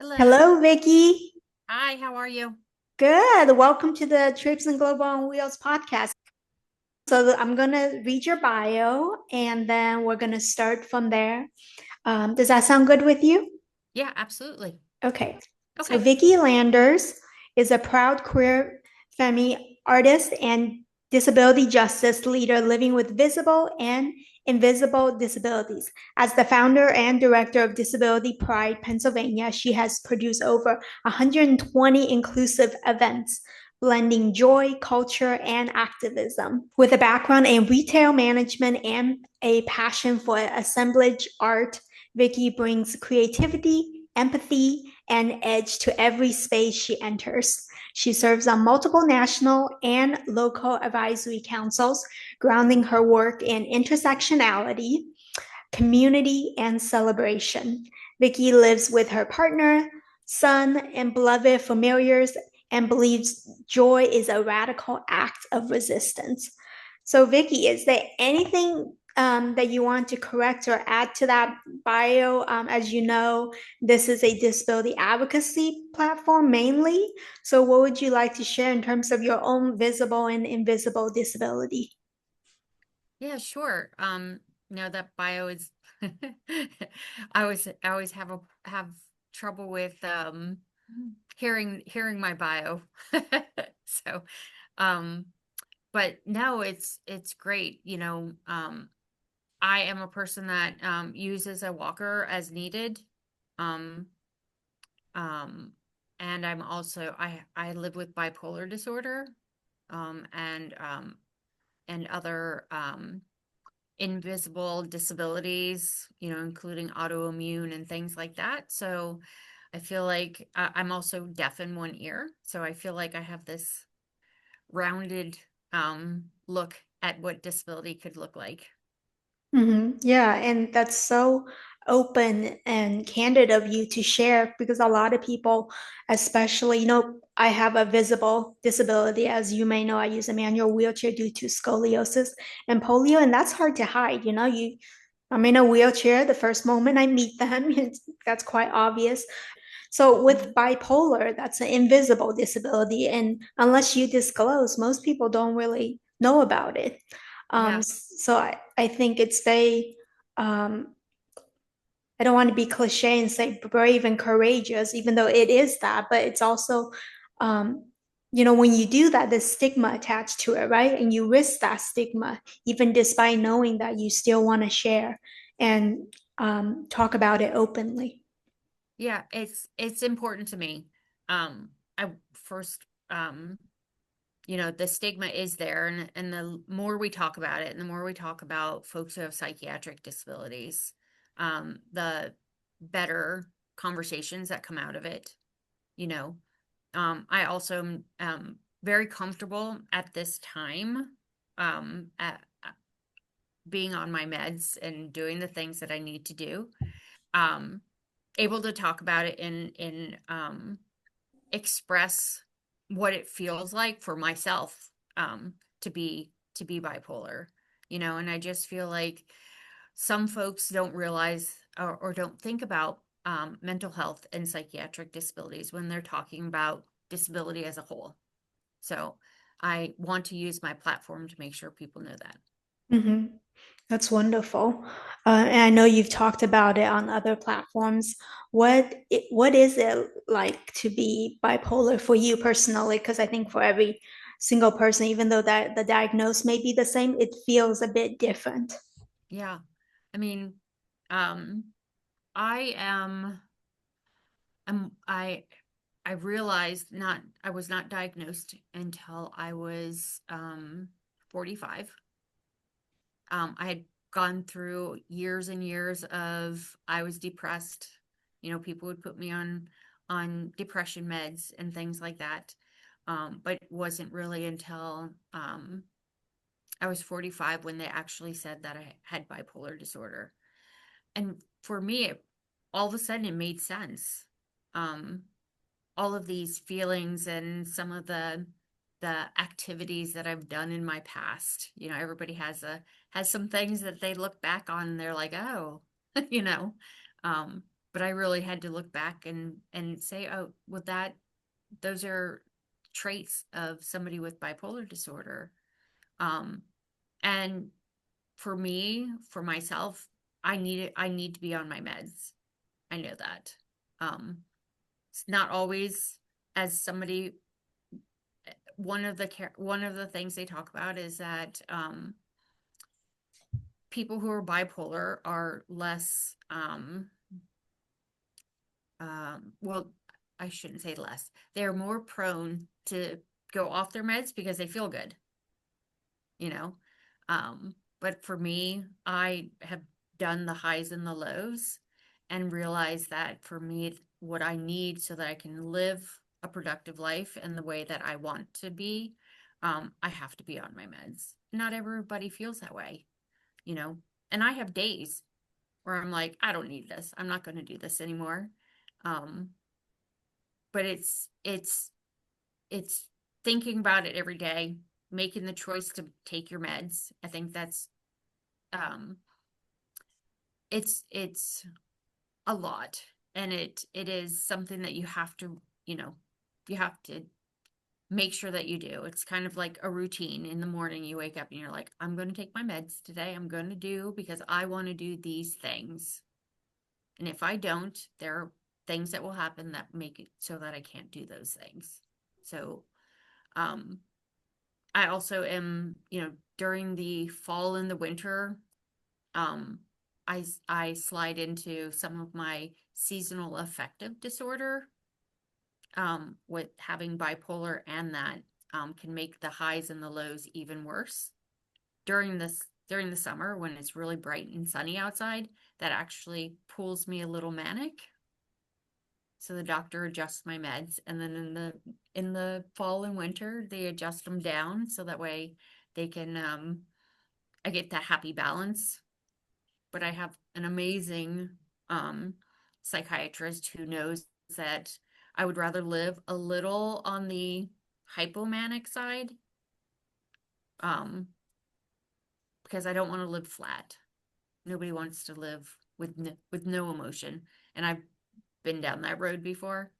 Hello. Hello, Vicki. Hi, how are you? Good. Welcome to the Traipsin Global on Wheels podcast. I'm going to read your bio and then we're going to start from there. Does that sound good with you? Yeah, absolutely. Okay. So, Okay. Vicki Landers is a proud queer femme artist and disability justice leader living with visible and invisible disabilities. As the founder and director of Disability Pride Pennsylvania, she has produced over 120 inclusive events, blending joy, culture, and activism. With a background in retail management and a passion for assemblage art, Vicki brings creativity, empathy, and edge to every space she enters. She serves on multiple national and local advisory councils, grounding her work in intersectionality, community, and celebration. Vicki lives with her partner, son, and beloved familiars and believes joy is a radical act of resistance. So, Vicki, is there anything that you want to correct or add to that bio? As you know, this is a disability advocacy platform mainly. So, what would you like to share in terms of your own visible and invisible disability? Yeah, sure. That bio is I always have trouble with hearing my bio. So, um but no, it's great. I am a person that uses a walker as needed. Um um and I live with bipolar disorder. Um and um and other invisible disabilities, including autoimmune and things like that. So I feel like I'm also deaf in one ear. So I feel like I have this rounded look at what disability could look like. Yeah, and that's so open and candid of you to share because a lot of people, especially, I have a visible disability. As you may know, I use a manual wheelchair due to scoliosis and polio, and that's hard to hide. I'm in a wheelchair the first moment I meet them, that's quite obvious. So with Mhm. bipolar, that's an invisible disability, and unless you disclose, most people don't really know about it. Yeah. So I think it's very, um, I don't want to be cliche and say brave and courageous, even though it is that, but it's also, um, when you do that, there's stigma attached to it, right? And you risk that stigma, even despite knowing that you still want to share and talk about it openly. Yeah, it's important to me. I first the stigma is there, and the more we talk about it and the more we talk about folks who have psychiatric disabilities, the better conversations that come out of it. you know I also am very comfortable at this time, at being on my meds and doing the things that I need to do, um able to talk about it in express what it feels like for myself, to be bipolar. And I just feel like some folks don't realize or don't think about mental health and psychiatric disabilities when they're talking about disability as a whole. So I want to use my platform to make sure people know that. hmm That's wonderful. And I know you've talked about it on other platforms. What is it like to be bipolar for you personally? Because I think for every single person, even though that the diagnosis may be the same, it feels a bit different. Yeah. I mean, um, I am I realized not I was not diagnosed until I was 45. I had gone through years and years of I was depressed. People would put me on depression meds and things like that. But it wasn't really until I was 45 when they actually said that I had bipolar disorder. And for me, all of a sudden it made sense. Um, all of these feelings and some of the activities that I've done in my past. Everybody has some things that they look back on and they're like, oh, you know. Um, but I really had to look back and say, oh, well, those are traits of somebody with bipolar disorder. Um, and for me, for myself, I need to be on my meds. I know that. Um, it's not always as somebody, one of the things they talk about is that people who are bipolar are less well, I shouldn't say less. They're more prone to go off their meds because they feel good, you know. But for me, I have done the highs and the lows and realized that for me, what I need so that I can live a productive life and the way that I want to be, I have to be on my meds. Not everybody feels that way, you know. And I have days where I'm like, I don't need this. I'm not going to do this anymore. Um, but it's thinking about it every day, making the choice to take your meds. I think that's um it's a lot, and it is something that you have to, you have to make sure that you do. It's kind of like a routine. In the morning you wake up and you're like, I'm going to take my meds today. I'm going to do because I want to do these things. And if I don't, there are things that will happen that make it so that I can't do those things. So um I also am, during the fall and the winter, um, I slide into some of my seasonal affective disorder, with having bipolar, and that can make the highs and the lows even worse. During the summer when it's really bright and sunny outside, that actually pulls me a little manic. So the doctor adjusts my meds, and then in the fall and winter they adjust them down so that way they can I get that happy balance. But I have an amazing um psychiatrist who knows that I would rather live a little on the hypomanic side, um because I don't want to live flat. Nobody wants to live with no emotion, and I've been down that road before.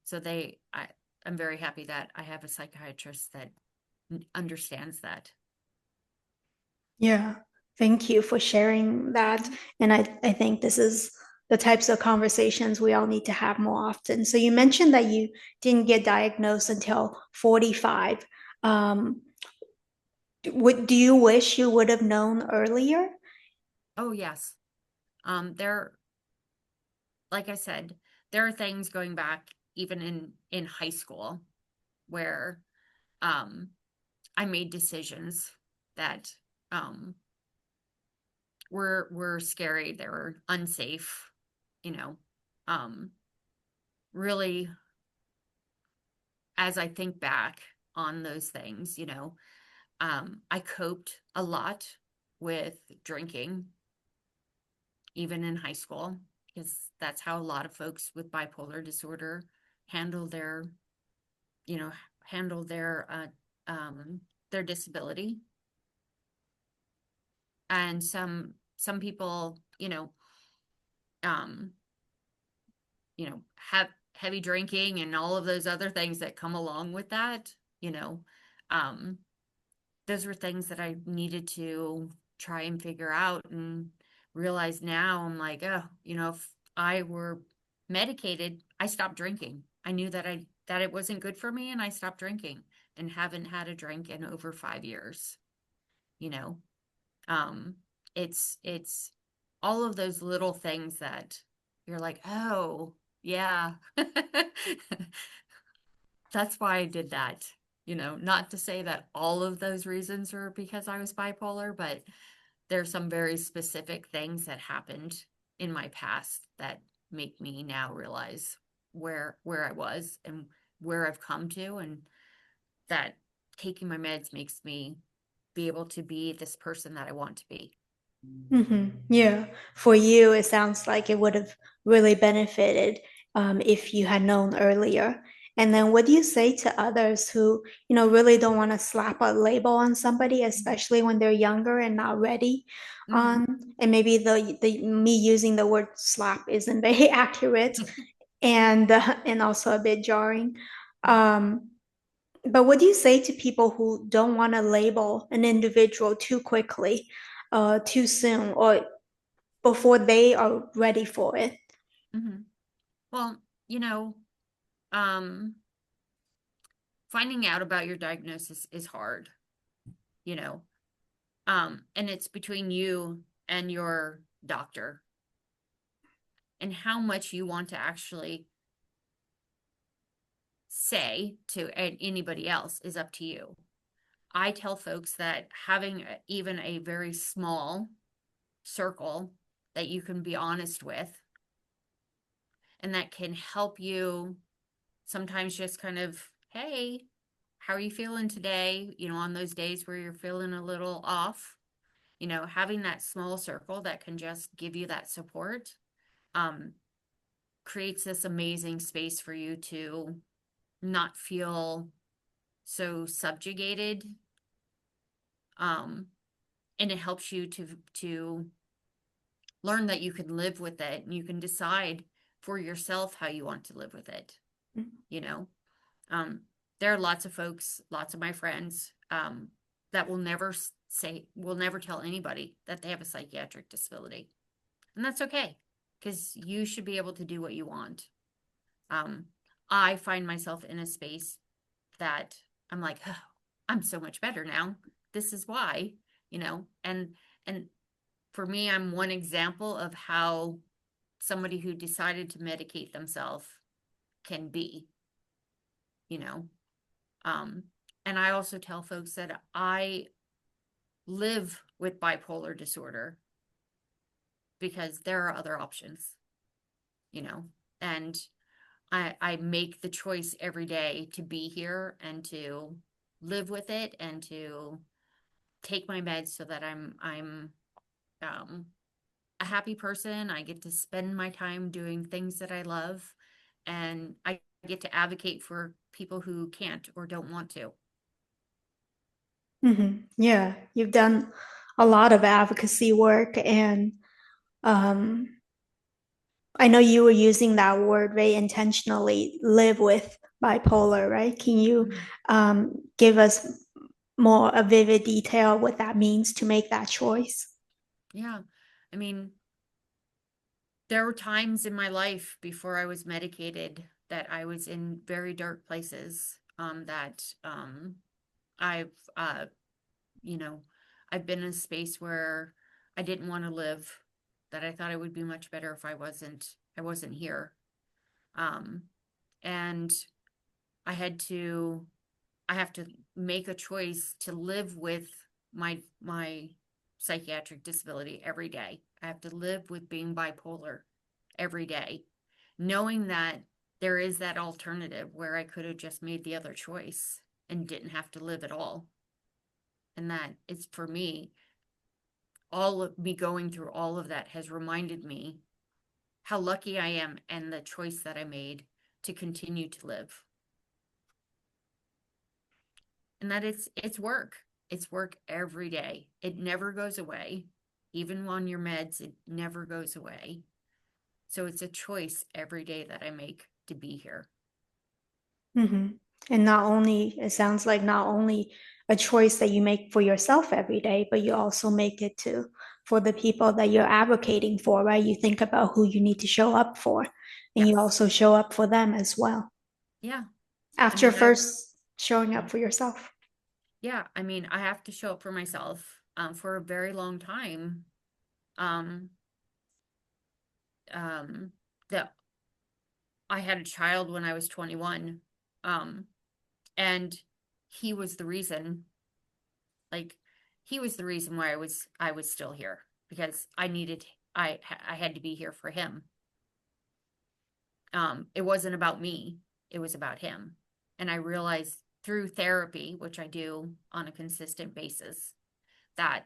So I'm very happy that I have a psychiatrist that understands that. Yeah, thank you for sharing that. And I think this is the types of conversations we all need to have more often. So you mentioned that you didn't get diagnosed until 45. Um, do you wish you would have known earlier? Oh, yes. There, like I said, there are things going back even in high school where um I made decisions that um were scary, they were unsafe, you know. Um really, as I think back on those things, I coped a lot with drinking even in high school, because that's how a lot of folks with bipolar disorder handle their, you know, handle their disability. And some people, um, have heavy drinking and all of those other things that come along with that, you know. Um, those were things that I needed to try and figure out and realize now. I'm like, oh, if I were medicated, I stopped drinking. I knew that it wasn't good for me, and I stopped drinking and haven't had a drink in over 5 years, you know. Um, it's all of those little things that you're like, oh, yeah. That's why I did that. Not to say that all of those reasons were because I was bipolar, but there's some very specific things that happened in my past that make me now realize where I was and where I've come to, and that taking my meds makes me be able to be this person that I want to be. Yeah, for you, it sounds like it would have really benefited if you had known earlier. And then what do you say to others who, really don't want to slap a label on somebody, especially when they're younger and not ready? Mm-hmm. And maybe the me using the word slap isn't very accurate and also a bit jarring. Um, but what do you say to people who don't want to label an individual too quickly, too soon, or before they are ready for it? Mm-hmm. Well, um, finding out about your diagnosis is hard, you know, and it's between you and your doctor, and how much you want to actually say to anybody else is up to you. I tell folks that having even a very small circle that you can be honest with and that can help you sometimes just kind of, hey, how are you feeling today? On those days where you're feeling a little off, having that small circle that can just give you that support, um, creates this amazing space for you to not feel so subjugated. Um, and it helps you to learn that you can live with it and you can decide for yourself how you want to live with it. You know, um, there are lots of folks, lots of my friends, that will never tell anybody that they have a psychiatric disability. And that's okay, because you should be able to do what you want. Um, I find myself in a space that I'm like, oh, I'm so much better now. This is why, and for me, I'm one example of how somebody who decided to medicate themselves can be, you know. Um, and I also tell folks that I live with bipolar disorder because there are other options, you know, and I make the choice every day to be here and to live with it and to take my meds so that I'm um, a happy person. I get to spend my time doing things that I love, and I get to advocate for people who can't or don't want to. Yeah, you've done a lot of advocacy work, and um, I know you were using that word very intentionally, live with bipolar, right? Can you Mhm. give us more a vivid detail what that means to make that choice? Yeah. I mean, there were times in my life before I was medicated that I was in very dark places, that I've you know, I've been in a space where I didn't want to live, that I thought it would be much better if I wasn't here. Um, and I had to I have to make a choice to live with my psychiatric disability every day. I have to live with being bipolar every day, knowing that there is that alternative where I could have just made the other choice and didn't have to live at all. And that is, for me, all of me going through all of that has reminded me how lucky I am and the choice that I made to continue to live. And that it's work. It's work every day. It never goes away. Even on your meds, it never goes away. So it's a choice every day that I make to be here. hmm And not only, it sounds like not only a choice that you make for yourself every day, but you also make it to for the people that you're advocating for, right? You think about who you need to show up for, and you Yes. also show up for them as well Yeah. I after mean, I first showing up for yourself. yeah, I mean, I have to show up for myself, for a very long time. Um, um, that I had a child when I was 21. Um, and he was the reason, like, he was the reason why I was still here, because I had to be here for him. It wasn't about me, it was about him. And I realized through therapy, which I do on a consistent basis, that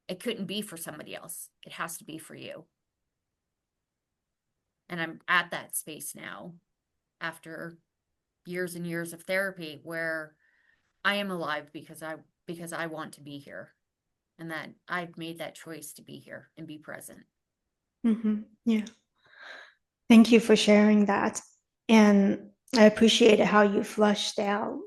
it couldn't be for somebody else. It has to be for you. And I'm at that space now after years and years of therapy where I am alive because I want to be here and that I've made that choice to be here and be present. Yeah. Thank you for sharing that. And I appreciate how you flushed out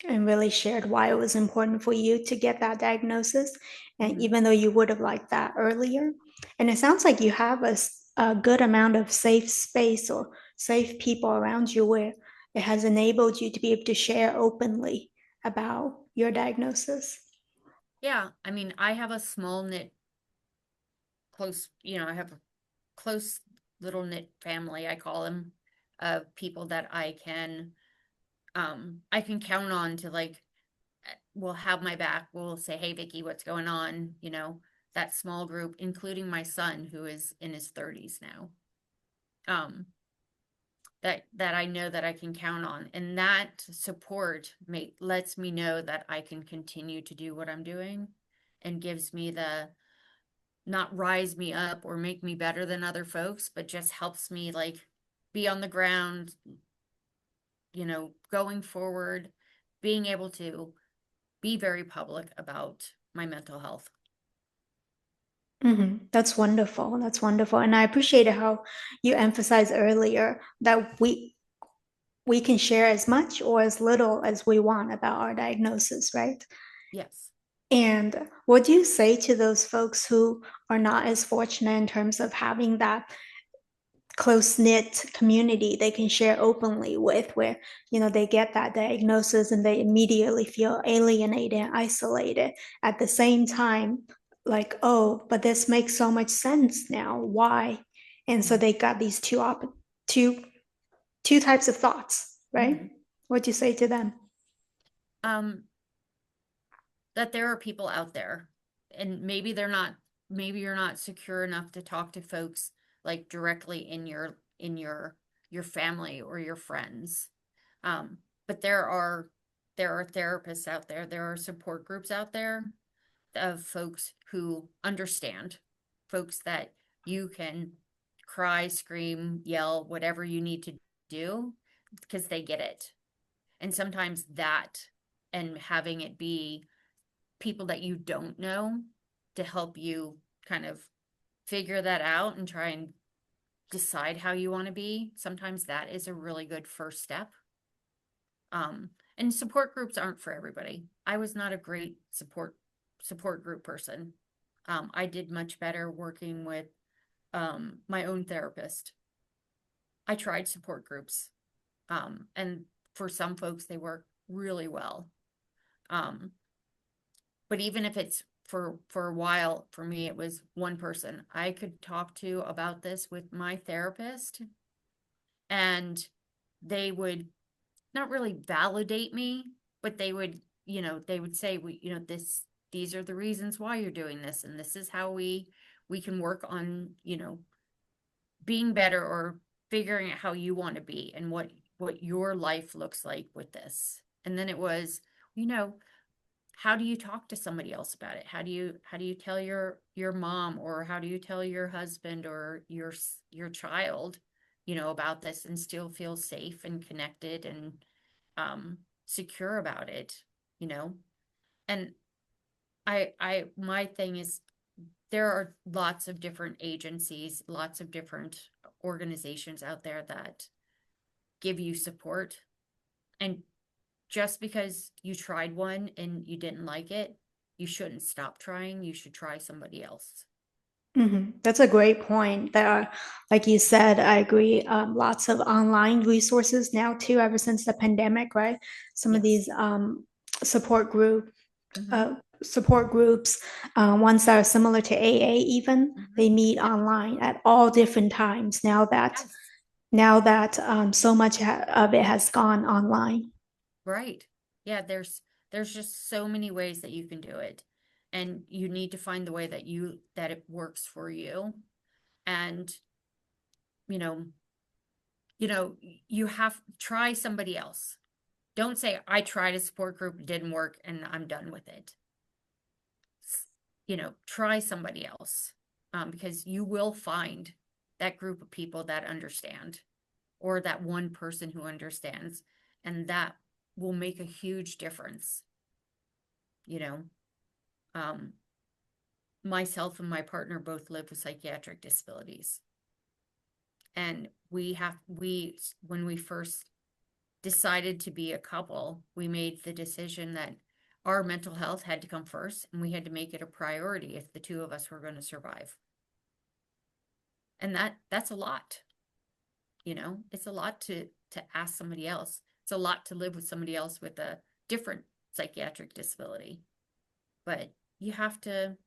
and really shared why it was important for you to get that diagnosis. And Hmm. even though you would have liked that earlier, and it sounds like you have a good amount of safe space or safe people around you where it has enabled you to be able to share openly about your diagnosis. Yeah, I mean, I have a small knit, close, I have a close little knit family, I call them, of people that I can count on to like will have my back, will say, "Hey, Vicki, what's going on?" That small group, including my son, who is in his 30s now. Um, that I know that I can count on, and that support lets me know that I can continue to do what I'm doing, and gives me the not rise me up or make me better than other folks, but just helps me like be on the ground, going forward, being able to be very public about my mental health. That's wonderful. That's wonderful. And I appreciate how you emphasized earlier that we can share as much or as little as we want about our diagnosis, right? Yes. And what do you say to those folks who are not as fortunate in terms of having that close knit community they can share openly with, where, they get that diagnosis and they immediately feel alienated and isolated at the same time, like, oh, but this makes so much sense now. Why? And so Mhm. they got these two, two types of thoughts, Mhm. right? What do you say to them? Um, that there are people out there, and maybe you're not secure enough to talk to folks like directly in your family or your friends. But there are therapists out there, there are support groups out there of folks who understand, folks that you can cry, scream, yell, whatever you need to do because they get it. And sometimes that, and having it be people that you don't know to help you kind of figure that out and try and decide how you want to be, sometimes that is a really good first step. And support groups aren't for everybody. I was not a great support group person. I did much better working with my own therapist. I tried support groups, and for some folks, they work really well. Um, but even if it's for a while, for me, it was one person I could talk to about this with my therapist, and they would not really validate me, but they would say, these are the reasons why you're doing this, and this is how we can work on, being better or figuring out how you want to be and what your life looks like with this. And then it was, you know, how do you talk to somebody else about it? How do you tell your mom, or how do you tell your husband or your child, about this and still feel safe and connected and secure about it, you know? And my thing is, there are lots of different agencies, lots of different organizations out there that give you support. And just because you tried one and you didn't like it, you shouldn't stop trying. You should try somebody else. That's a great point. There are, like you said, I agree. Lots of online resources now too, ever since the pandemic, right? Some of Yes. these support group Mm-hmm. uh, support groups, ones that are similar to AA, even Mm-hmm. they meet Yep. online at all different times. Yes. Now that so much of it has gone online. Right. Yeah, there's just so many ways that you can do it. And you need to find the way that it works for you. And, you know, you have try somebody else. Don't say, I tried a support group, it didn't work, and I'm done with it. Try somebody else, because you will find that group of people that understand, or that one person who understands. And that will make a huge difference. You know, um, myself and my partner both live with psychiatric disabilities. And when we first decided to be a couple, we made the decision that our mental health had to come first, and we had to make it a priority if the two of us were going to survive. And that's a lot. It's a lot to ask somebody else. It's a lot to live with somebody else with a different psychiatric disability. But you have to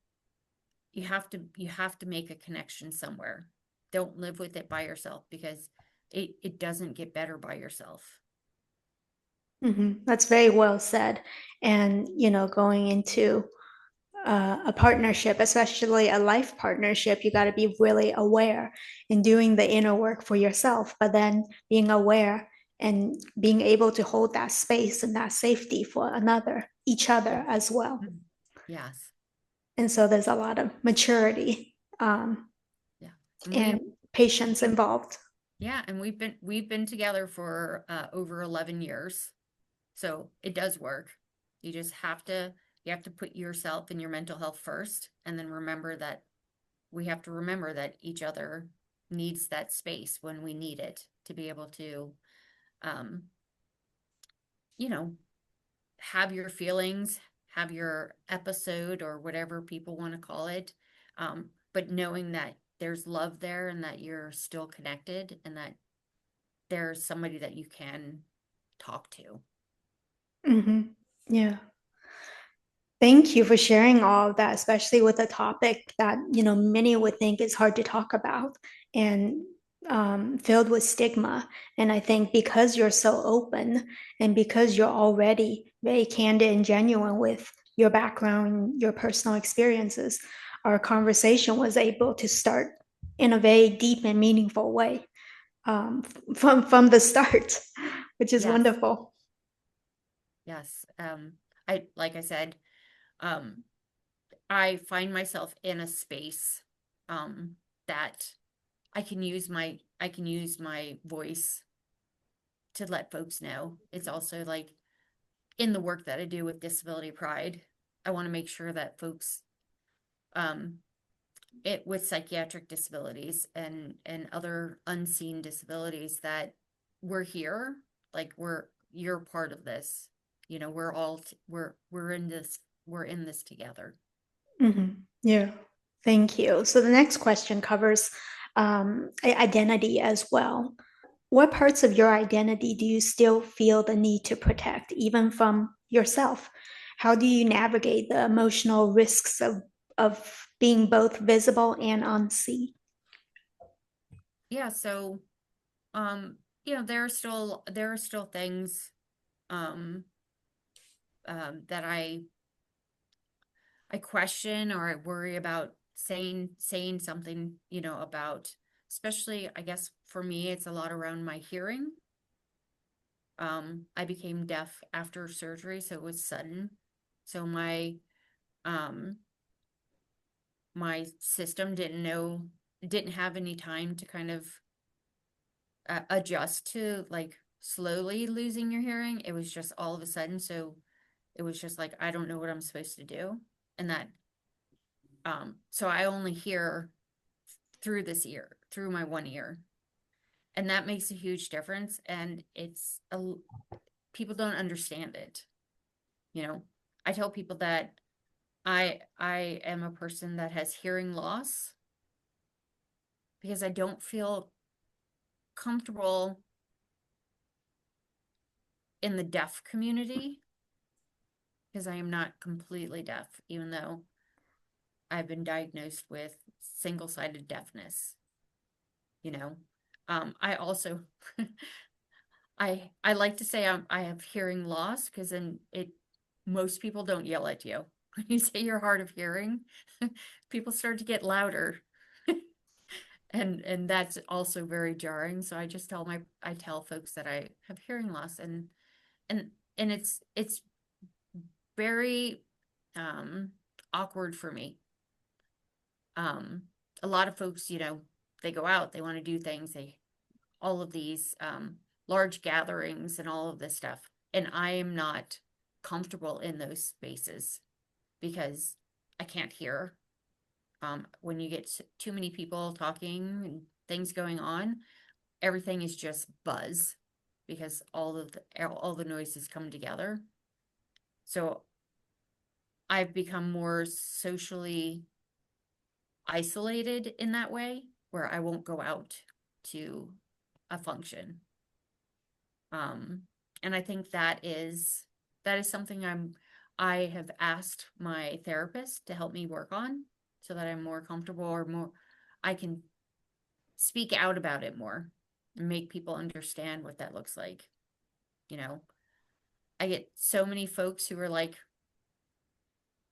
make a connection somewhere. Don't live with it by yourself, because it doesn't get better by yourself. That's very well said. And, going into a partnership, especially a life partnership, you got to be really aware in doing the inner work for yourself, but then being aware and being able to hold that space and that safety for each Yeah. other as well. Mhm. Yes. And so there's a lot of maturity Yeah. And and patience involved. we've been together for over 11 years. So it does work. You just you have to put yourself and your mental health first, and then we have to remember that each other needs that space when we need it to be able to um you know have your feelings, have your episode, or whatever people want to call it. But knowing that there's love there, and that you're still connected, and that there's somebody that you can talk to. Yeah. Thank you for sharing all of that, especially with a topic that, many would think is hard to talk about and filled with stigma. And I think because you're so open and because you're already very candid and genuine with your background, your personal experiences, our conversation was able to start in a very deep and meaningful way from the start, which is Yes. wonderful. Yes. Like I said, um, I find myself in a space that I can use my voice to let folks know. It's also like in the work that I do with disability pride, I want to make sure that folks um it with psychiatric disabilities and other unseen disabilities, that we're here, like you're part of this. We're all we're in this together. Yeah, thank you. So the next question covers identity as well. What parts of your identity do you still feel the need to protect, even from yourself? How do you navigate the emotional risks of being both visible and unseen? Yeah, so um there are still things um that I question, or I worry about saying something, about, especially, I guess for me, it's a lot around my hearing. I became deaf after surgery, so it was sudden. So um my system didn't have any time to kind of adjust to, like, slowly losing your hearing. It was just all of a sudden. So it was just like, I don't know what I'm supposed to do. And that so I only hear through this ear, through my one ear. And that makes a huge difference. And people don't understand it. You know, I tell people that I am a person that has hearing loss, because I don't feel comfortable in the deaf community, because I am not completely deaf, even though I've been diagnosed with single-sided deafness, you know. I also I like to say I have hearing loss, because then most people don't yell at you. When you say you're hard of hearing, people start to get louder. And that's also very jarring. So I tell folks that I have hearing loss, and it's very awkward for me. Um a lot of folks, they go out, they want to do things, they all of these large gatherings and all of this stuff. And I am not comfortable in those spaces because I can't hear. When you get too many people talking and things going on, everything is just buzz because all the noises come together. So I've become more socially isolated in that way, where I won't go out to a function. And I think that is something I have asked my therapist to help me work on so that I'm more comfortable or more I can speak out about it more and make people understand what that looks like. You know, I get so many folks who are like,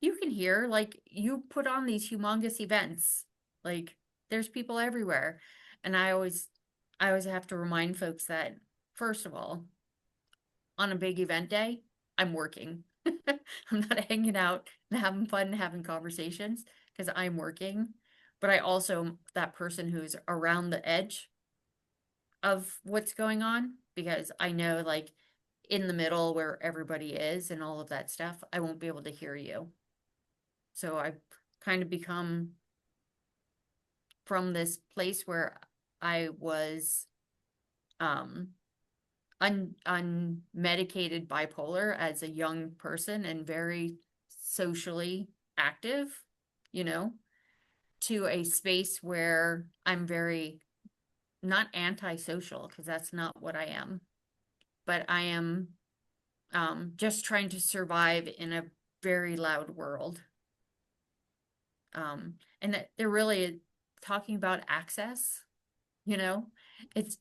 you can hear, like, you put on these humongous events. Like, there's people everywhere. And I always have to remind folks that, first of all, on a big event day, I'm working. I'm not hanging out and having fun and having conversations because I'm working. But I also am that person who's around the edge of what's going on because I know, like, in the middle where everybody is and all of that stuff, I won't be able to hear you. So I've kind of become from this place where I was um unmedicated bipolar as a young person and very socially active, you know, to a space where I'm very not antisocial because that's not what I am, but I am just trying to survive in a very loud world. And they're really talking about access, you know, it's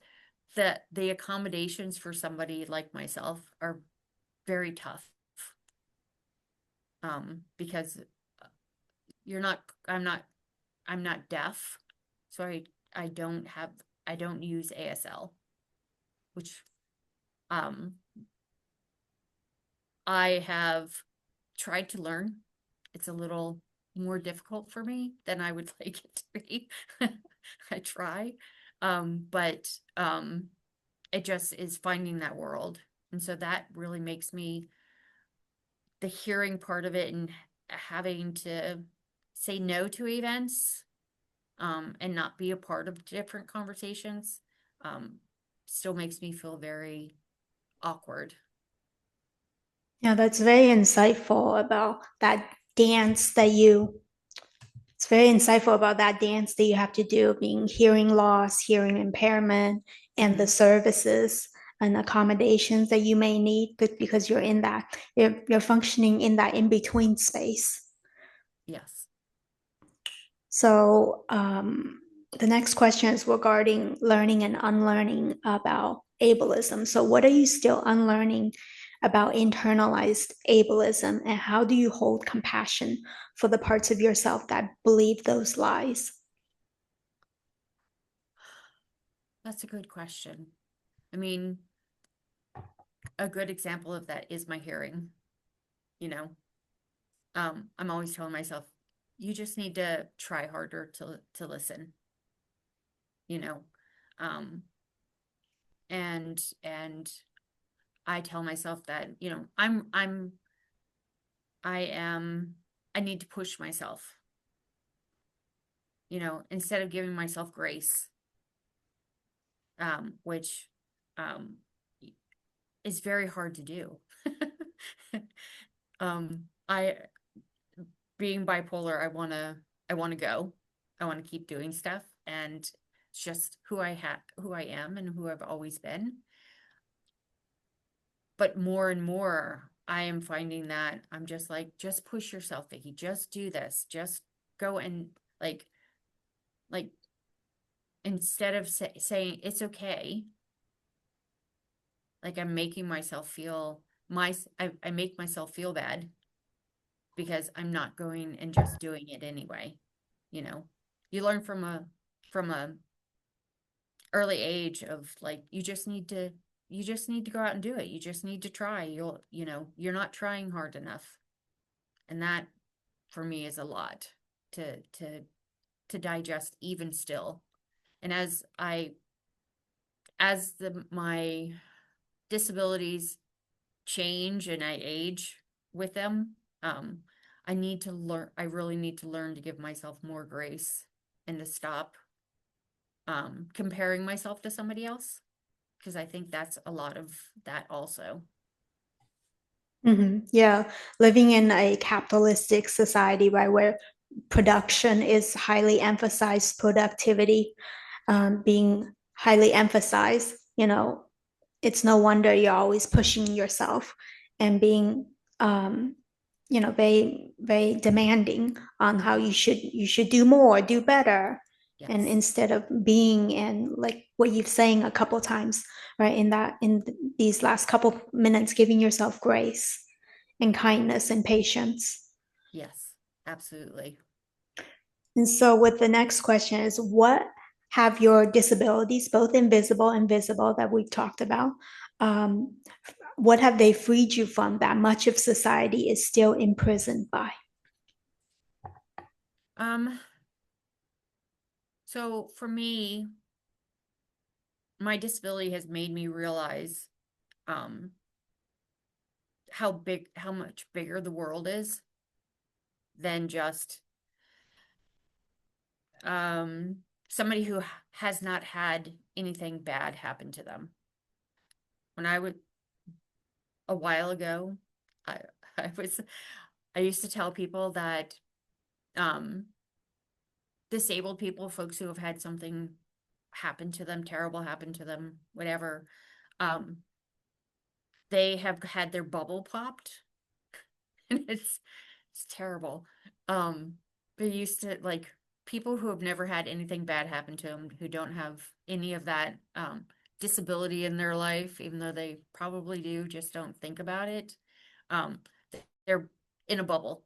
the accommodations for somebody like myself are very tough. Because you're not, I'm not deaf. So I don't have, I don't use ASL, which, um, I have tried to learn. It's a little more difficult for me than I would like it to be. I try. But it just is finding that world. And so that really makes me the hearing part of it and having to say no to events, and not be a part of different conversations, um, still makes me feel very awkward. Yeah, that's very insightful about that dance that you it's very insightful about that dance that you have to do, being hearing loss, hearing impairment, and the Hmm. services and accommodations that you may need because you're in that, you're functioning in that in-between space. Yes. So the next question is regarding learning and unlearning about ableism. So what are you still unlearning about internalized ableism, and how do you hold compassion for the parts of yourself that believe those lies? That's a good question. I mean, a good example of that is my hearing, you know. I'm always telling myself, you just need to try harder to listen, you know. Um, and I tell myself that, you know, I am I need to push myself, you know, instead of giving myself grace, which um is very hard to do. I being bipolar, I want to go. I want to keep doing stuff and it's just who I am and who I've always been. But more and more I am finding that I'm just like, just push yourself, Vicki. Just do this. Just go and like like instead of saying it's okay, like I'm making myself feel I make myself feel bad because I'm not going and just doing it anyway. You know, you learn from a early age of like you just need to go out and do it. You just need to try. You know, you're not trying hard enough. And that for me is a lot to to digest even still. And as I as my disabilities change and I age with them, I really need to learn to give myself more grace and to stop comparing myself to somebody else, because I think that's a lot of that also. Yeah, living in a capitalistic society, right, where production is highly emphasized, productivity being highly emphasized, it's no wonder you're always pushing yourself and being, um, very, very demanding on how Mhm. you should do more, do better, and Yes, instead of being and like what you've saying a couple times, right, in these last couple minutes, giving yourself grace and kindness and patience. yes, absolutely. And so, with the next question is, what have your disabilities, both invisible and visible, that we talked about, um, what have they freed you from that much of society is still imprisoned by? Um, so for me, my disability has made me realize um how much bigger the world is than just somebody who has not had anything bad happen to them. When I would a while ago, I I was I used to tell people that um disabled people, folks who have had something happen to them, terrible happen to them, whatever, um, they have had their bubble popped. And it's terrible. Um, they used to like people who have never had anything bad happen to them, who don't have any of that disability in their life, even though they probably do, just don't think about it. Um, they're in a bubble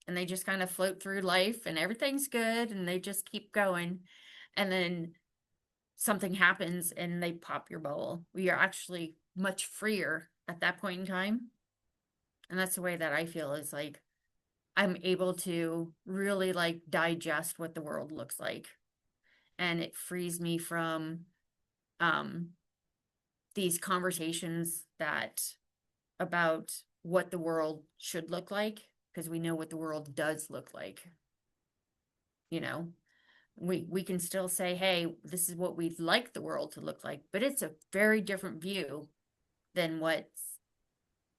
and they just kind of float through life and everything's good and they just keep going. And then something happens and they pop your bubble. We are actually much freer at that point in time. And that's the way that I feel is like I'm able to really like digest what the world looks like. And it frees me from um these conversations that about what the world should look like, because we know what the world does look like, you know. We can still say, hey, this is what we'd like the world to look like, but it's a very different view than what's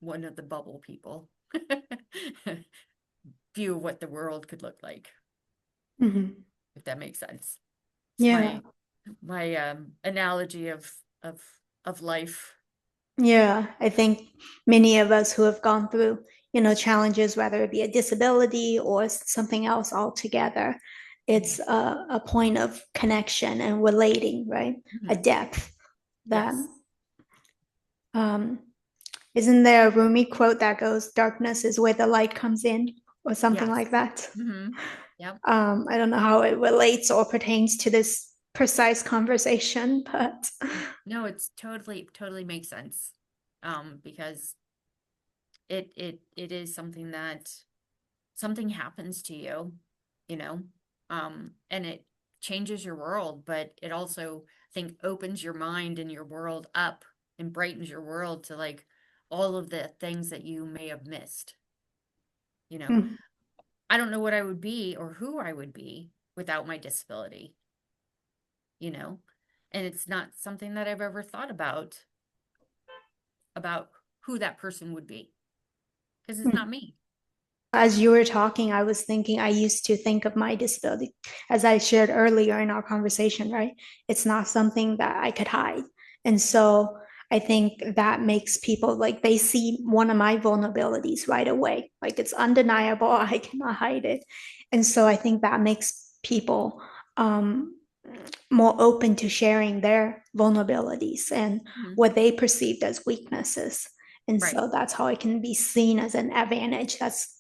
one of the bubble people view of what the world could look like, Mhm. if that makes sense. It's Yeah. my analogy of of life. Yeah, I think many of us who have gone through, challenges, whether it be a disability or something else altogether, Mhm. it's a point of connection and relating, right? A Mhm. depth that, Yes. um, isn't there a Rumi quote that goes, "Darkness is where the light comes in," or something Yes. like that? Yep. I don't know how it relates or pertains to this precise conversation, but No, it's totally makes sense. Because it is something that something happens to you, you know, and it changes your world, but it also, I think, opens your mind and your world up and brightens your world to like all of the things that you may have missed, you know. mm, I don't know what I would be or who I would be without my disability, you know, and it's not something that I've ever thought about who that person would be, because it's mm. not me. As you were talking, I was thinking, I used to think of my disability, as I shared earlier in our conversation, right? It's not something that I could hide. And so I think that makes people like they see one of my vulnerabilities right away. Like it's undeniable. I cannot hide it. And so I think that makes people um, more open to sharing their vulnerabilities and Mhm. what they perceived as weaknesses. And Right. so that's how it can be seen as an advantage. That's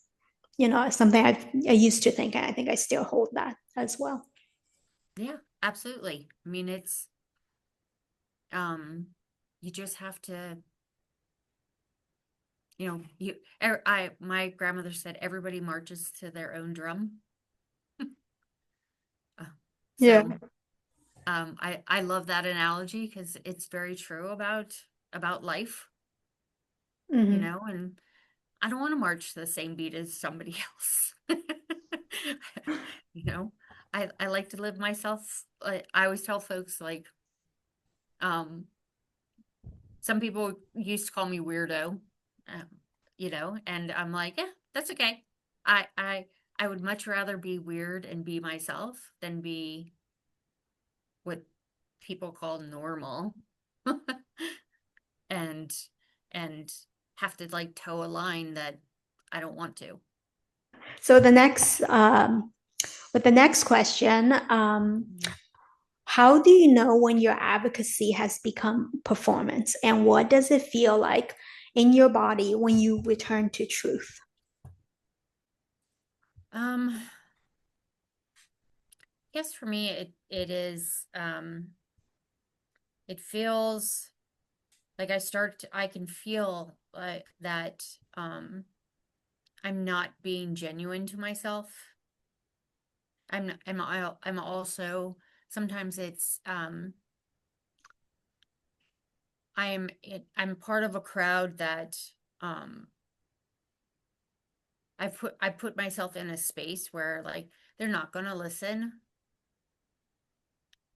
something I used to think, and I think I still hold that as well. Yeah, absolutely. I mean, it's um you just have to, my grandmother said everybody marches to their own drum. Uh, Yeah. So I love that analogy because it's very true about life, Hmm. and I don't want to march to the same beat as somebody else. You know, I like to live myself. I always tell folks like, um, some people used to call me weirdo, um, and I'm like, yeah, that's okay. I I I would much rather be weird and be myself than be what people call normal and and have to like toe a line that I don't want to. So with the next question, Mhm. how do you know when your advocacy has become performance, and what does it feel like in your body when you return to truth? I guess for me it is it feels like I can feel that I'm not being genuine to myself. I'm also sometimes it's I'm part of a crowd that um I put myself in a space where like they're not gonna listen.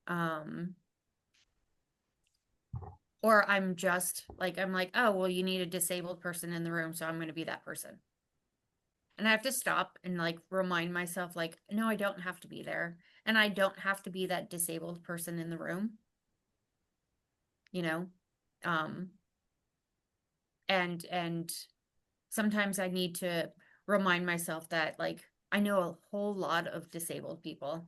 Um or I'm like, oh well, you need a disabled person in the room, so I'm gonna be that person. And I have to stop and like remind myself, like, no, I don't have to be there. And I don't have to be that disabled person in the room, you know? Um, and sometimes I need to remind myself that like I know a whole lot of disabled people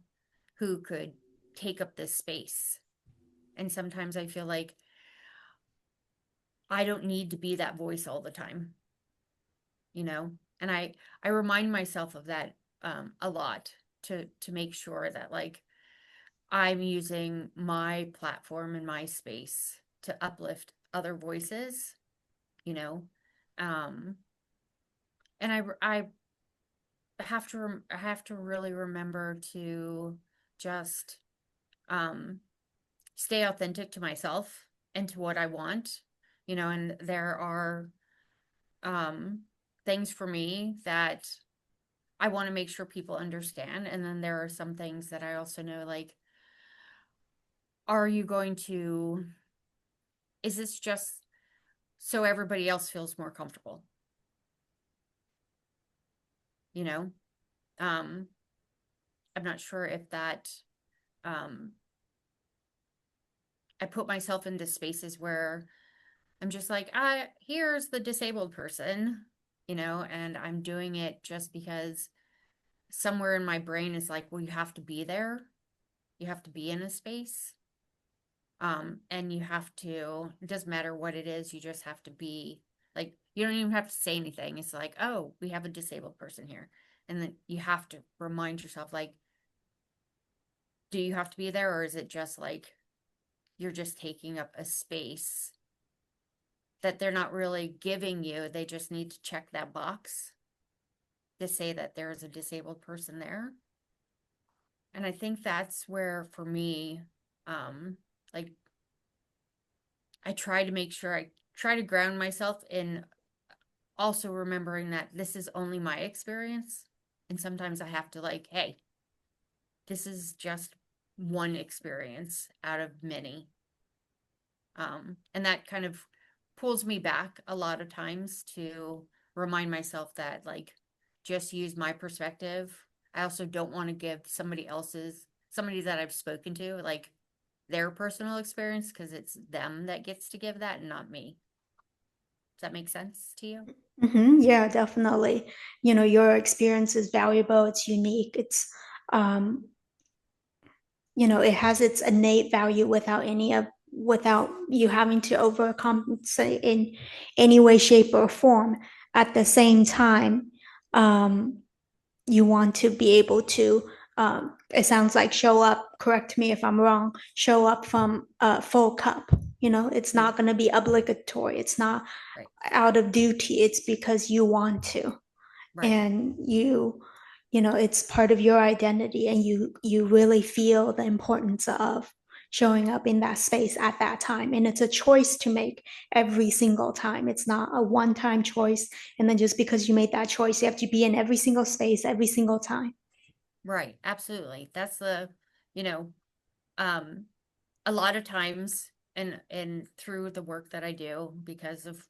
who could take up this space. And sometimes I feel like I don't need to be that voice all the time, you know? And I remind myself of that a lot to make sure that like I'm using my platform and my space to uplift other voices, you know. Um, and I have to really remember to just um stay authentic to myself and to what I want, and there are um things for me that I want to make sure people understand, and then there are some things that I also know like, are you going to is this just so everybody else feels more comfortable, you know? Um, I'm not sure if that um I put myself into spaces where I'm just like, here's the disabled person, and I'm doing it just because somewhere in my brain is like, well, you have to be there. You have to be in a space. And you have to, it doesn't matter what it is, you just have to be like, you don't even have to say anything. It's like, oh, we have a disabled person here. And then you have to remind yourself, like, do you have to be there, or is it just like you're just taking up a space that they're not really giving you? They just need to check that box to say that there is a disabled person there. And I think that's where, for me, like I try to make sure I try to ground myself in also remembering that this is only my experience. And sometimes I have to like, hey, this is just one experience out of many. And that kind of pulls me back a lot of times to remind myself that like just use my perspective. I also don't want to give somebody that I've spoken to like their personal experience because it's them that gets to give that and not me. Does that make sense to you? Yeah, definitely. Your experience is valuable, it's unique, um, it has its innate value without you having to overcompensate in any way, shape, or form. At the same time, um, you want to be able to, it sounds like show up, correct me if I'm wrong, show up from a full cup. It's Yeah, not going to be obligatory. It's not right, out of duty. It's because you want to. right. And it's part of your identity, and you really feel the importance of. showing up in that space at that time. And it's a choice to make every single time. It's not a one-time choice. And then just because you made that choice, you have to be in every single space every single time. Right. Absolutely. That's the, you know, um, a lot of times and through the work that I do, because of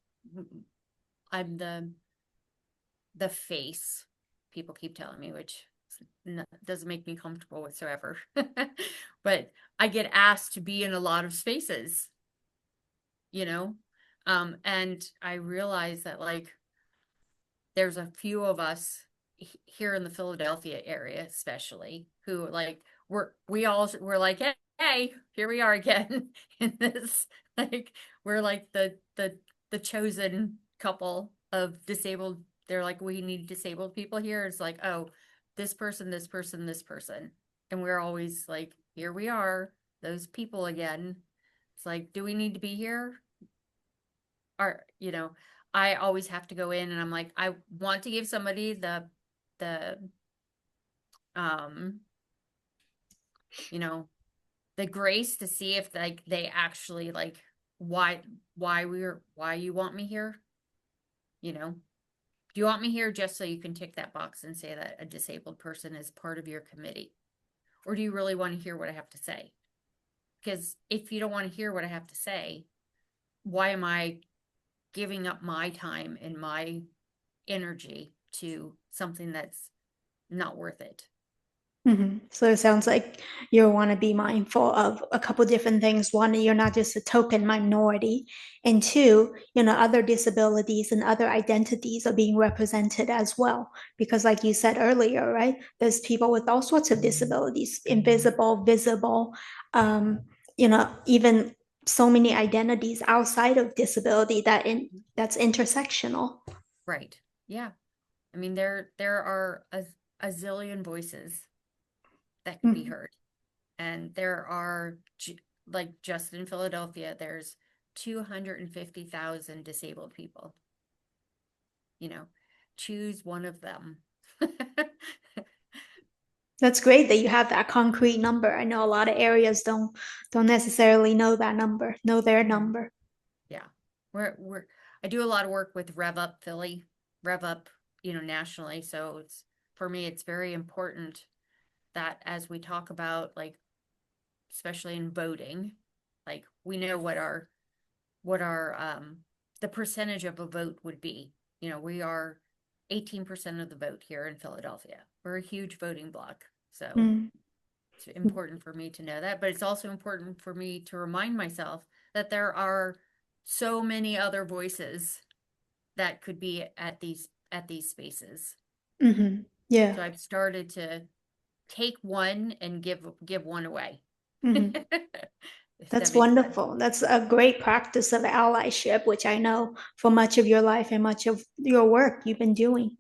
I'm the face, people keep telling me, which doesn't make me comfortable whatsoever. But I get asked to be in a lot of spaces, you know? And I realize that like there's a few of us here in the Philadelphia area, especially, who like we're like, hey, here we are again in this, like we're like the chosen couple of disabled. They're like, we need disabled people here. It's like, oh, this person, this person, this person. And we're always like, here we are, those people again. It's like, do we need to be here? Or, I always have to go in and I'm like, I want to give somebody the um, you know, the grace to see if like they actually like why why you want me here, you know? Do you want me here just so you can tick that box and say that a disabled person is part of your committee? Or do you really want to hear what I have to say? Because if you don't want to hear what I have to say, why am I giving up my time and my energy to something that's not worth it? So it sounds like you want to be mindful of a couple different things. One, you're not just a token minority, and two, other disabilities and other identities are being represented as well. Because, like you said earlier, right, there's people with all sorts of disabilities, invisible, visible, even so many identities outside of disability that's intersectional. Right. Yeah. I mean, there are a zillion voices that could be Mhm. heard. And there are, like just in Philadelphia, there's 250,000 disabled people. You know, choose one of them. That's great that you have that concrete number. I know a lot of areas don't necessarily know that number, know their Mhm. number. Yeah. We're I do a lot of work with Rev Up Philly, Rev Up, nationally. So it's for me, it's very important that as we talk about like, especially in voting, like we know what our the percentage of a vote would be. We are 18% of the vote here in Philadelphia. We're a huge voting bloc. So Mm, it's important for me to know that, but it's also important for me to remind myself that there are so many other voices that could be at these spaces. yeah. So I've started to take one and give one away. hmm If that That's makes sense. wonderful. That's a great practice of allyship, which I know for much of your life and much of your work you've been doing.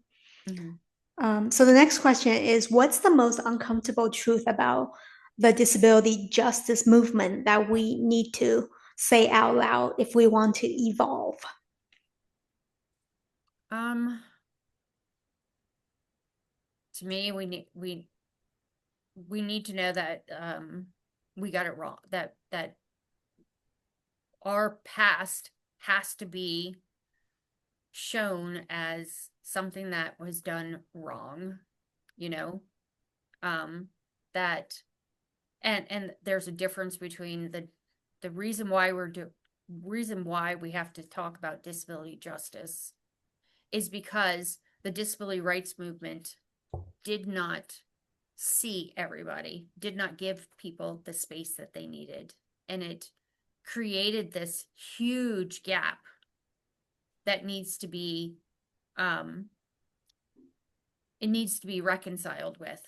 Mhm. So the next question is, what's the most uncomfortable truth about the disability justice movement that we need to say out loud if we want to evolve? Um, to me, we need to know that we got it wrong. That our past has to be shown as something that was done wrong, you know? Um, that and there's a difference between the reason why we have to talk about disability justice is because the disability rights movement did not see everybody, did not give people the space that they needed. And it created this huge gap that um, needs to be reconciled with.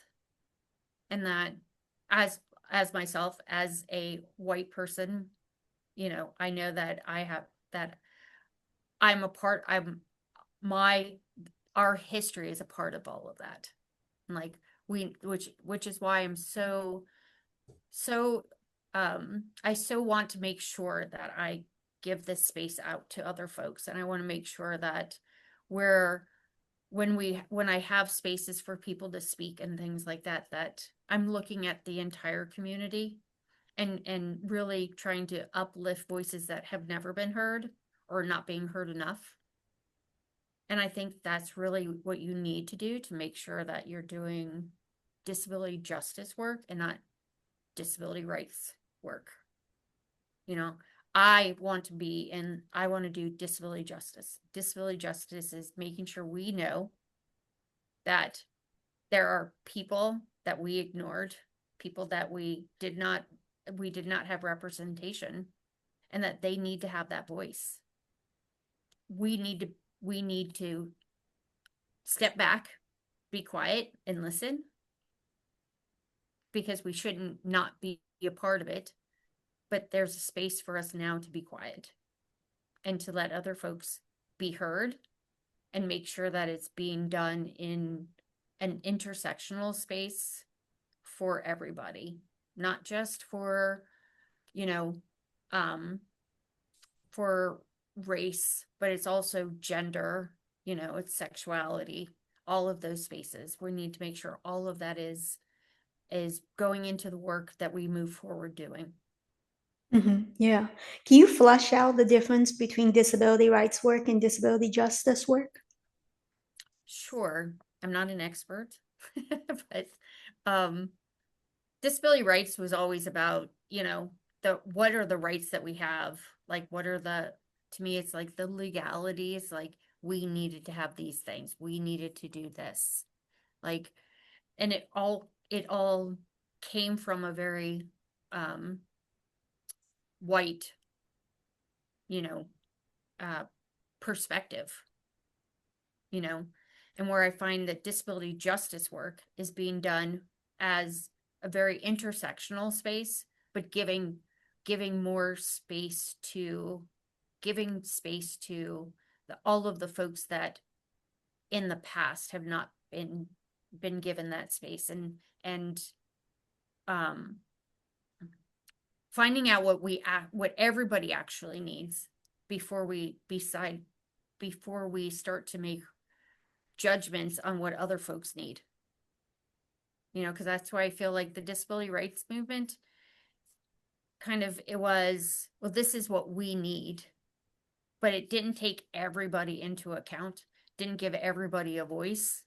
And that as as myself, as a white person, I know that I'm a part, my, our history is a part of all of that. And like which is why I'm so I so want to make sure that I give this space out to other folks, and I want to make sure that we're when I have spaces for people to speak and things like that, that I'm looking at the entire community and really trying to uplift voices that have never been heard or not being heard enough. And I think that's really what you need to do to make sure that you're doing disability justice work and not disability rights work. You know, I want to do disability justice. Disability justice is making sure we know that there are people that we ignored, people that we did not have representation, and that they need to have that voice. We need to step back, be quiet, and listen, because we shouldn't not be a part of it. But there's a space for us now to be quiet and to let other folks be heard and make sure that it's being done in an intersectional space for everybody, not just for, you know, for race, but it's also gender, it's sexuality, all of those spaces. We need to make sure all of that is going into the work that we move forward doing. Yeah. Can you flesh out the difference between disability rights work and disability justice work? Sure, I'm not an expert, but disability rights was always about, what are the rights that we have? Like, to me, it's like the legalities, like we needed to have these things. We needed to do this. Like, and it all came from a very white, you know, uh, perspective, you know, and where I find that disability justice work is being done as a very intersectional space, but giving more space to all of the folks that in the past have not been given that space, and um finding out what everybody actually needs before we start to make judgments on what other folks need. Because that's why I feel like the disability rights movement it was, well, this is what we need, but it didn't take everybody into account, didn't give everybody a voice.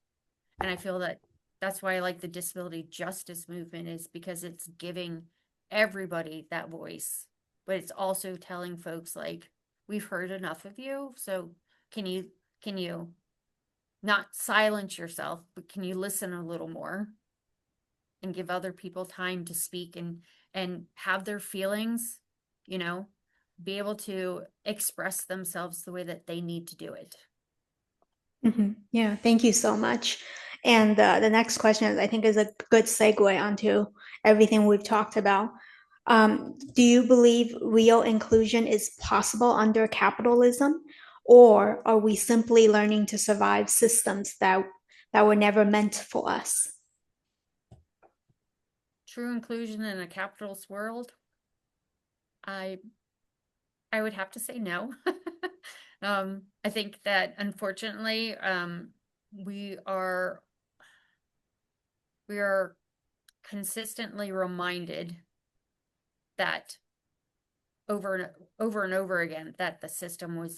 And I feel that that's why I like the disability justice movement, is because it's giving everybody that voice, but it's also telling folks like, we've heard enough of you, so can you not silence yourself, but can you listen a little more and give other people time to speak and have their feelings, be able to express themselves the way that they need to do it. Yeah, thank you so much. And the next question, I think, is a good segue onto everything we've talked about. Do you believe real inclusion is possible under capitalism, or are we simply learning to survive systems that were never meant for us? True inclusion in a capitalist world, I would have to say no. I think that unfortunately, we are consistently reminded that over and over again that the system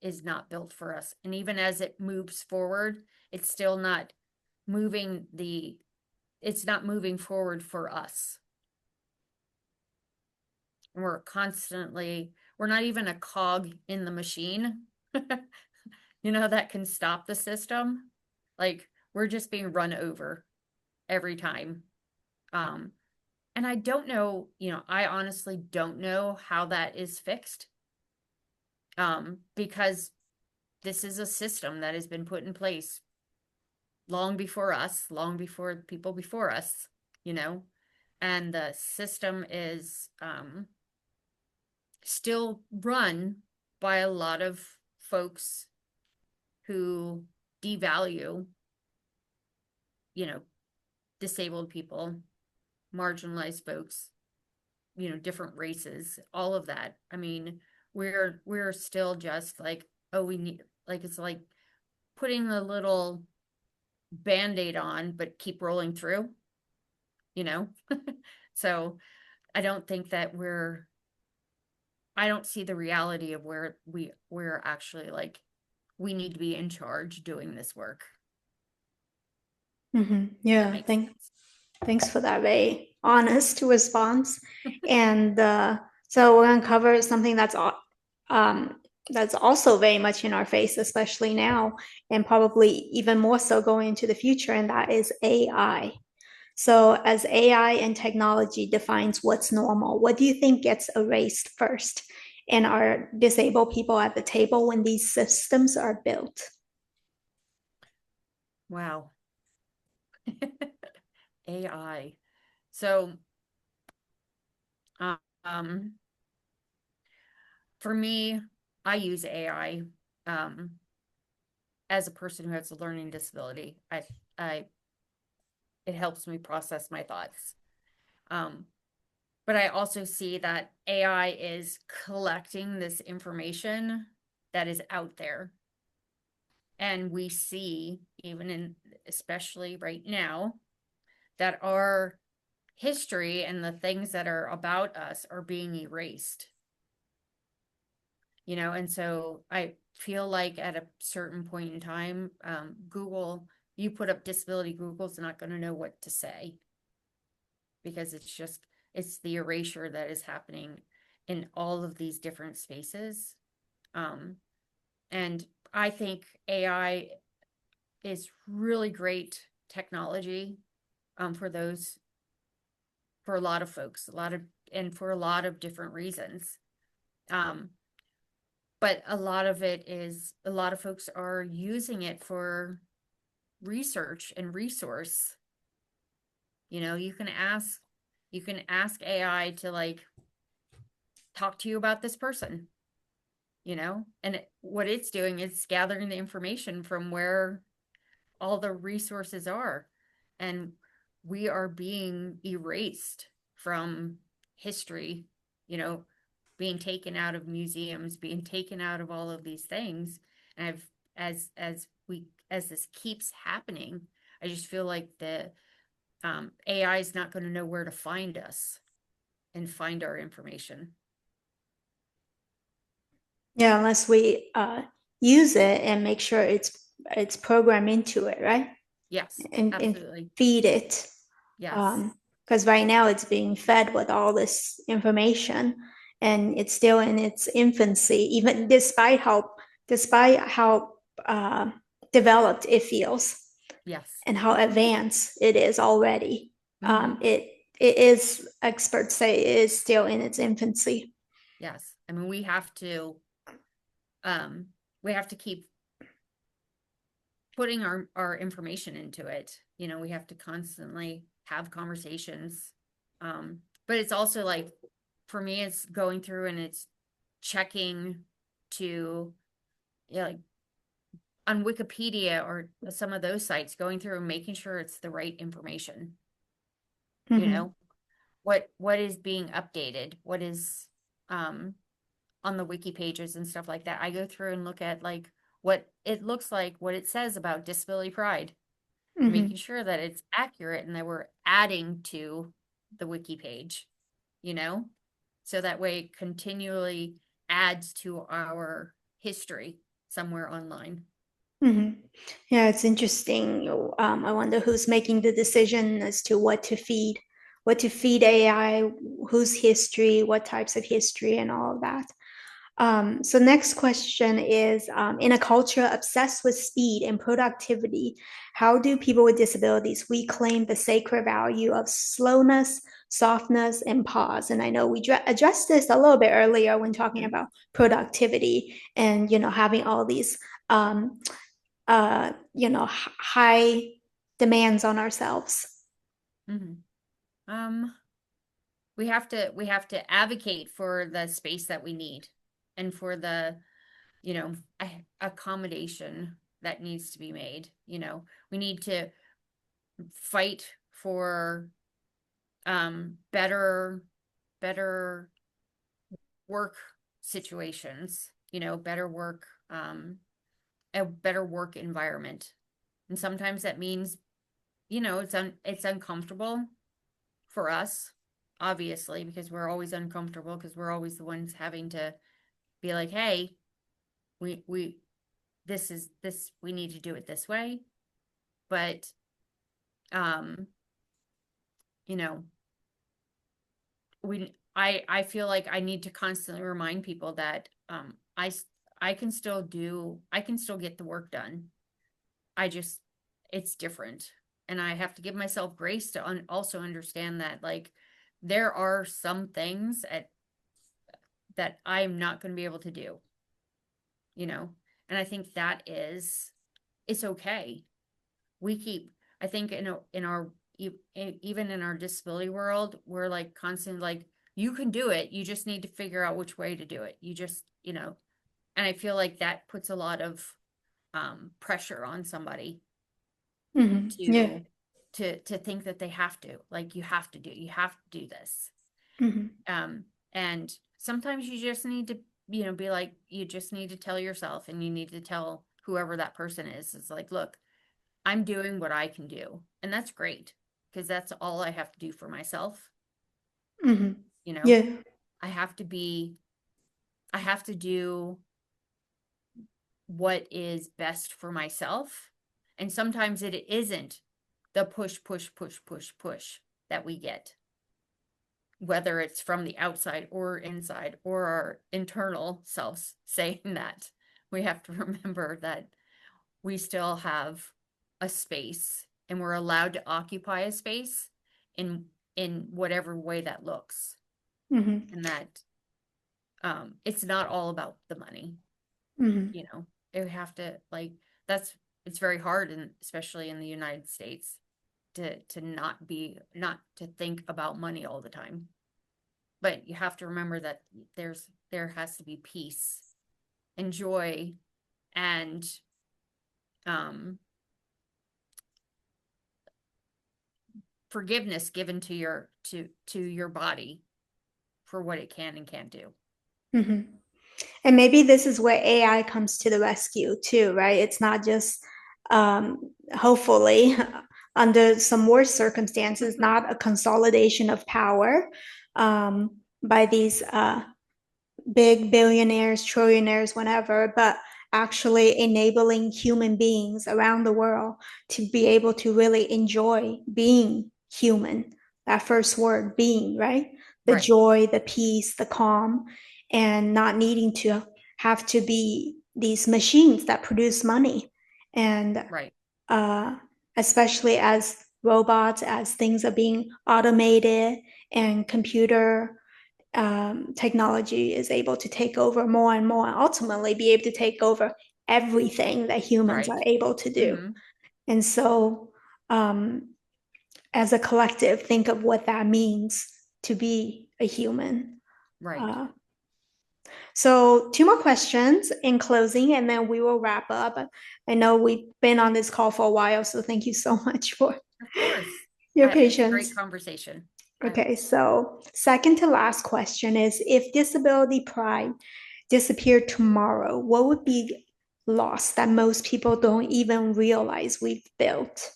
is not built for us. And even as it moves forward, it's still not it's not moving forward for us. And we're not even a cog in the machine, that can stop the system. Like, we're just being run over every time. And I don't know, I honestly don't know how that is fixed. Because this is a system that has been put in place long before us, long before people before us, and the system is still run by a lot of folks who devalue, disabled people, marginalized folks, different races, all of that. I mean, we're still just like, oh, we need, like, it's like putting a little band-aid on, but keep rolling through, so I don't think that I don't see the reality of where we're actually like, we need to be in charge doing this work. That Yeah, makes sense. thanks for that very honest response. And so we're gonna cover something um, that's also very much in our face, especially now, and probably even more so going into the future, and that is AI. So, as AI and technology defines what's normal, what do you think gets erased first? And are disabled people at the table when these systems are built? Wow. AI. So, um, for me, I use AI, um, as a person who has a learning disability. I, it helps me process my thoughts. Um, but I also see that AI is collecting this information that is out there. And we see, even in, especially right now, that our history and the things that are about us are being erased. And so I feel like at a certain point in time, Google, you put up disability, Google's not going to know what to say, because it's the erasure that is happening in all of these different spaces. Um, and I think AI is really great technology, for for a lot of folks, and for a lot of different reasons. Um, but a lot of it is, a lot of folks are using it for research and resource. You can ask AI to like talk to you about this person, and what it's doing is gathering the information from where all the resources are. And we are being erased from history, you know, being taken out of museums, being taken out of all of these things. And as this keeps happening, I just feel like the AI is not going to know where to find us and find our information. Yeah, unless we use it and make sure it's programmed into it, right? Yes, And absolutely. feed it. Yes, Because right now it's being fed with all this information, and it's still in its infancy, even despite how uh, developed it feels yes. and how advanced it is already. Hmm. It is, experts say, it is still in its infancy. Yes. I mean, um we have to keep putting our information into it. We have to constantly have conversations. But it's also like, for me, it's going through and it's checking to, like, on Wikipedia or some of those sites, going through and making sure it's the right information. You Mm-hmm. know, what is being updated, what is um on the wiki pages and stuff like that. I go through and look at like what it looks like, what it says about disability pride, and Mm-hmm. making sure that it's accurate and that we're adding to the wiki page, you know, so that way it continually adds to our history somewhere online. Mm-hmm. Yeah, it's interesting. I wonder who's making the decision as to what to feed AI, whose history, what types of history, and all of that. So next question is, in a culture obsessed with speed and productivity, how do people with disabilities reclaim the sacred value of slowness, softness, and pause? And I know we addressed this a little bit earlier when talking Mhm. about productivity and, having all these, um, high demands on ourselves. Mhm. Um, we have to advocate for the space that we need, and for the, accommodation that needs to be made. We need to fight for better work situations, better work, a better work environment. And sometimes that means, it's uncomfortable for us. obviously, because we're always uncomfortable, because we're always the ones having to be like, hey, we we need to do it this way. But um, you know, I feel like I need to constantly remind people that I can still get the work done. I just it's different. And I have to give myself grace to also understand that, like, there are some things that I'm not going to be able to do, you know? And I think it's okay. We keep, I think in our, even in our disability world, we're like constantly like, you can do it. You just need to figure out which way to do it. You just, and I feel like that puts a lot of pressure on somebody Yeah. to think that they have to, like, you have to do this. And sometimes you just need to, be like, you just need to tell yourself, and you need to tell whoever that person is, it's like, look, I'm doing what I can do. And that's great, because that's all I have to do for myself. You know, Yeah. I have to be, I have to do what is best for myself. And sometimes it isn't the push, push, push, push, push that we get, whether it's from the outside or inside or our internal selves saying that. We have to remember that we still have a space, and we're allowed to occupy a space in whatever way that looks. And that it's not all about the money, you know. It have to, like, that's it's very hard, and especially in the United States, to not to think about money all the time. But you have to remember that there has to be peace and joy and um forgiveness given to your body for what it can and can't do. And maybe this is where AI comes to the rescue too, right? It's not just, hopefully, under some worse circumstances, not a consolidation of power by these big billionaires, trillionaires, whatever, but actually enabling human beings around the world to be able to really enjoy being human. That first word, being, right? The Right, joy, the peace, the calm, and not needing to have to be these machines that produce money. And right, uh, especially as robots, as things are being automated and computer technology is able to take over more and more, and ultimately be able to take over everything that humans are right. able to do. Mm-hmm. And so, as a collective, think of what that means to be a human. Right. Uh, so, two more questions in closing, and then we will wrap up. I know we've been on this call for a while, so thank you so much for Of course. your It's a great patience. conversation. Okay, so second to last question is, if disability pride disappeared tomorrow, what would be lost that most people don't even realize we've built?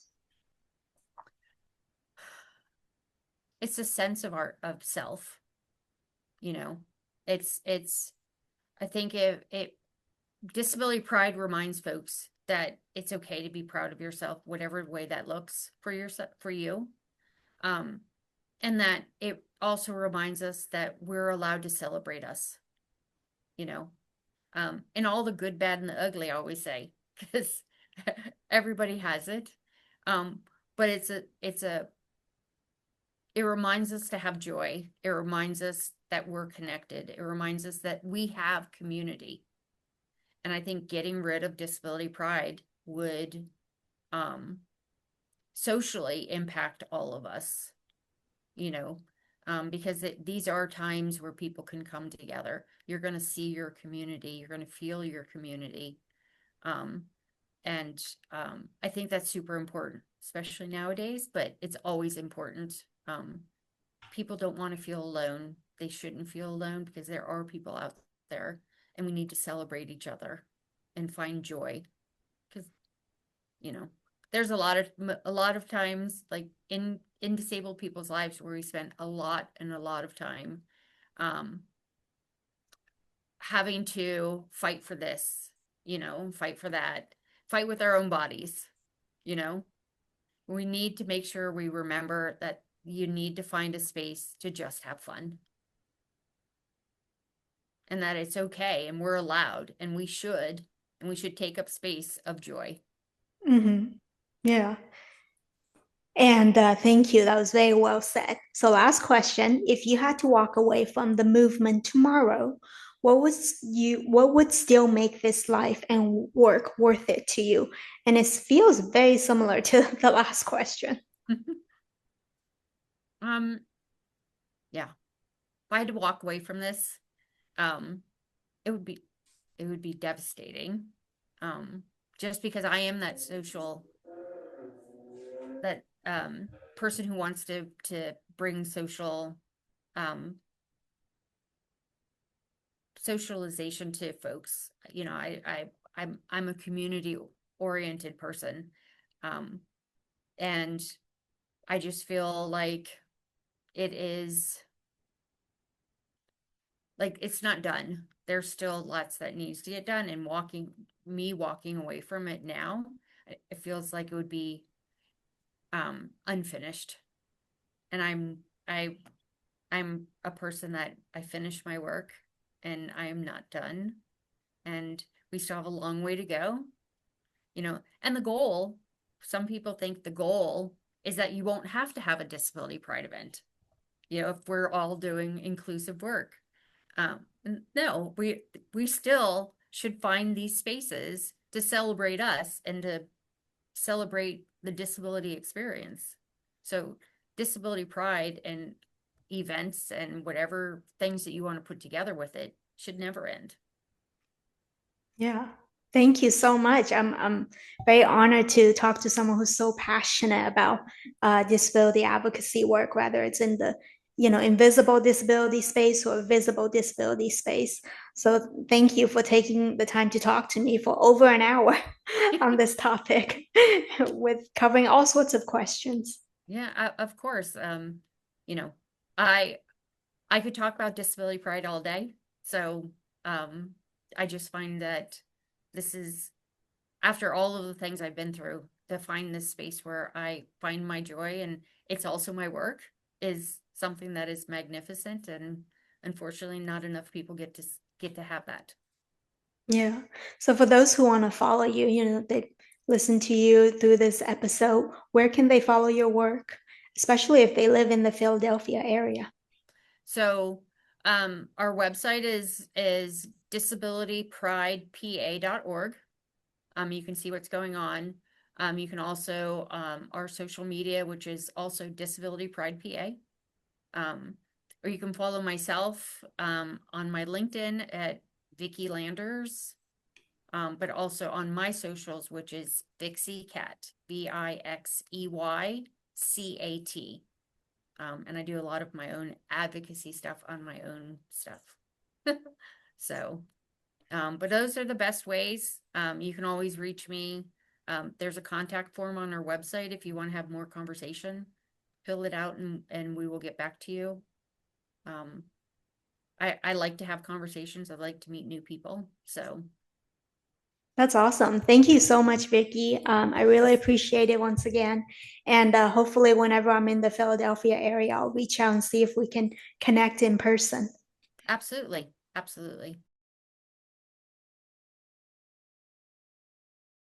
It's a sense of self, you know. It's I think it disability pride reminds folks that it's okay to be proud of yourself, whatever way that looks for yourself, for you. Um, and that it also reminds us that we're allowed to celebrate us, you know, and all the good, bad, and the ugly, I always say, because everybody has it. Um, but it reminds us to have joy. It reminds us that we're connected. It reminds us that we have community. And I think getting rid of disability pride would um, socially impact all of us, you know, because these are times where people can come together. You're going to see your community. You're going to feel your community. Um, and I think that's super important, especially nowadays, but it's always important. People don't want to feel alone. They shouldn't feel alone, because there are people out there, and we need to celebrate each other and find joy, because, you know, there's a lot of times, like, in in disabled people's lives where we spend a lot of time um, having to fight for this, fight for that, fight with our own bodies, you know. We need to make sure we remember that you need to find a space to just have fun and that it's okay and we're allowed and we should take up space of joy. Mm-hmm. Yeah. And thank you. That was very well said. So, last question: if you had to walk away from the movement tomorrow, what would still make this life and work worth it to you? And it feels very similar to the last question. um yeah, if I had to walk away from this, um it would be devastating. um just because I am that person who wants to bring um socialization to folks. I'm a community oriented person. Um, and I just feel like it is like it's not done. There's still lots that needs to get done, and walking away from it now, it feels like it would be unfinished. And I I'm a person that I finish my work and I am not done. And we still have a long way to go, and the goal, some people think the goal is that you won't have to have a disability pride event, if we're all doing inclusive work. No, we still should find these spaces to celebrate us and to celebrate the disability experience. So disability pride and events and whatever things that you want to put together with it should never end. Yeah. Thank you so much. I'm very honored to talk to someone who's so passionate about disability advocacy work, whether it's in the invisible disability space or visible disability space. So thank you for taking the time to talk to me for over an hour on this topic, with covering all sorts of questions. Yeah, of course. You know, I I could talk about disability pride all day. So, um, I just find that this is, after all of the things I've been through, to find this space where I find my joy and it's also my work is something that is magnificent. And unfortunately, not enough people get to have that. Yeah. So for those who want to follow you, they listen to you through this episode, where can they follow your work, especially if they live in the Philadelphia area? So, our website is disabilitypridepa.org. You can see what's going on. You can also, our social media, which is also Disability Pride PA. Or you can follow myself on my LinkedIn at Vicki Landers, but also on my socials, which is Vixey Cat, VIXEYCAT. And I do a lot of my own advocacy stuff on my own stuff. So, but those are the best ways. You can always reach me. There's a contact form on our website if you want to have more conversation. Fill it out and we will get back to you. Um, I like to have conversations. I like to meet new people. So That's awesome. Thank you so much, Vicki. I really appreciate it once again. And hopefully, whenever I'm in the Philadelphia area, I'll reach out and see if we can connect in person. absolutely, absolutely.